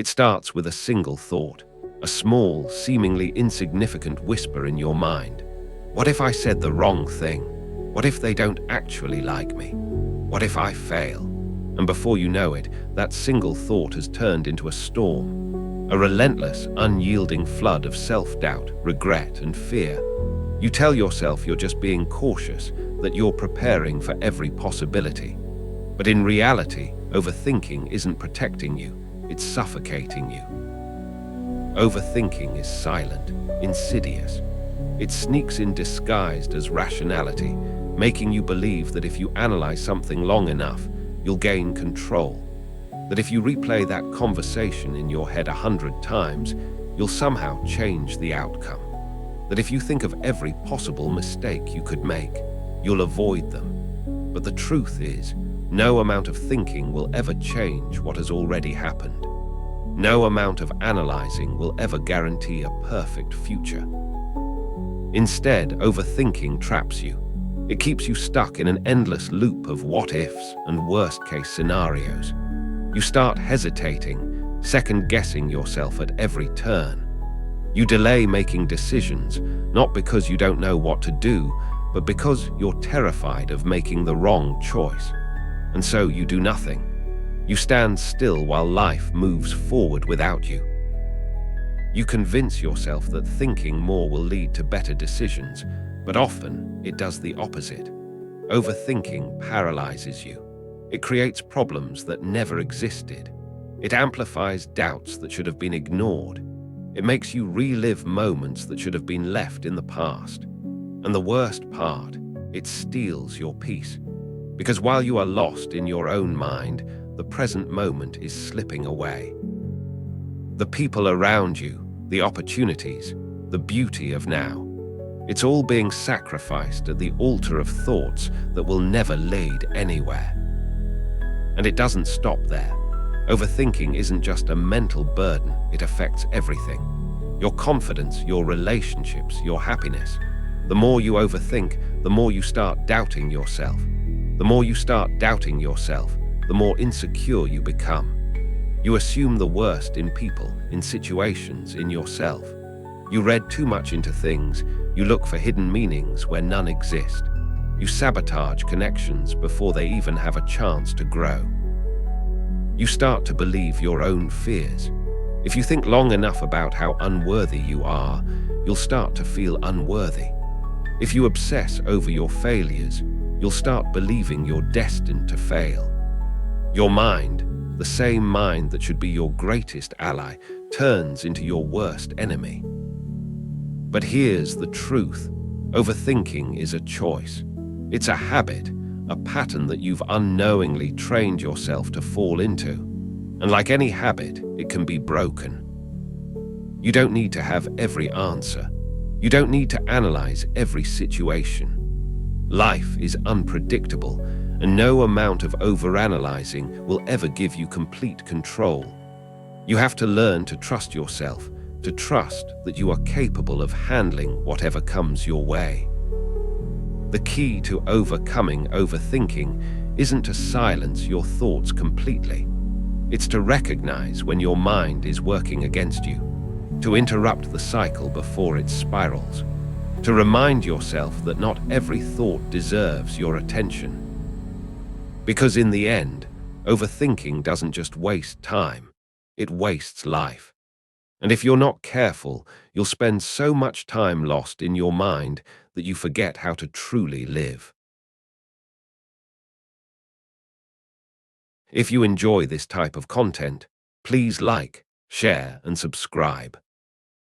It starts with a single thought, a small, seemingly insignificant whisper in your mind. What if I said the wrong thing? What if they don't actually like me? What if I fail? And before you know it, that single thought has turned into a storm, a relentless, unyielding flood of self-doubt, regret, and fear. You tell yourself you're just being cautious, that you're preparing for every possibility. But in reality, overthinking isn't protecting you, it's suffocating you. Overthinking is silent, insidious. It sneaks in disguised as rationality, making you believe that if you analyze something long enough, you'll gain control. That if you replay that conversation in your head 100 times, you'll somehow change the outcome. That if you think of every possible mistake you could make, you'll avoid them. But the truth is, no amount of thinking will ever change what has already happened. No amount of analyzing will ever guarantee a perfect future. Instead, overthinking traps you. It keeps you stuck in an endless loop of what-ifs and worst-case scenarios. You start hesitating, second-guessing yourself at every turn. You delay making decisions, not because you don't know what to do, but because you're terrified of making the wrong choice. And so you do nothing. You stand still while life moves forward without you. You convince yourself that thinking more will lead to better decisions, but often it does the opposite. Overthinking paralyzes you. It creates problems that never existed. It amplifies doubts that should have been ignored. It makes you relive moments that should have been left in the past. And the worst part, it steals your peace. Because while you are lost in your own mind, the present moment is slipping away. The people around you, the opportunities, the beauty of now, it's all being sacrificed at the altar of thoughts that will never lead anywhere. And it doesn't stop there. Overthinking isn't just a mental burden, it affects everything. Your confidence, your relationships, your happiness. The more you overthink, the more you start doubting yourself. The more you start doubting yourself, the more insecure you become. You assume the worst in people, in situations, in yourself. You read too much into things. You look for hidden meanings where none exist. You sabotage connections before they even have a chance to grow. You start to believe your own fears. If you think long enough about how unworthy you are, you'll start to feel unworthy. If you obsess over your failures, you'll start believing you're destined to fail. Your mind, the same mind that should be your greatest ally, turns into your worst enemy. But here's the truth. Overthinking is a choice. It's a habit, a pattern that you've unknowingly trained yourself to fall into. And like any habit, it can be broken. You don't need to have every answer. You don't need to analyze every situation. Life is unpredictable, and no amount of overanalyzing will ever give you complete control. You have to learn to trust yourself, to trust that you are capable of handling whatever comes your way. The key to overcoming overthinking isn't to silence your thoughts completely. It's to recognize when your mind is working against you, to interrupt the cycle before it spirals, to remind yourself that not every thought deserves your attention. Because in the end, overthinking doesn't just waste time, it wastes life. And if you're not careful, you'll spend so much time lost in your mind that you forget how to truly live. If you enjoy this type of content, please like, share, and subscribe.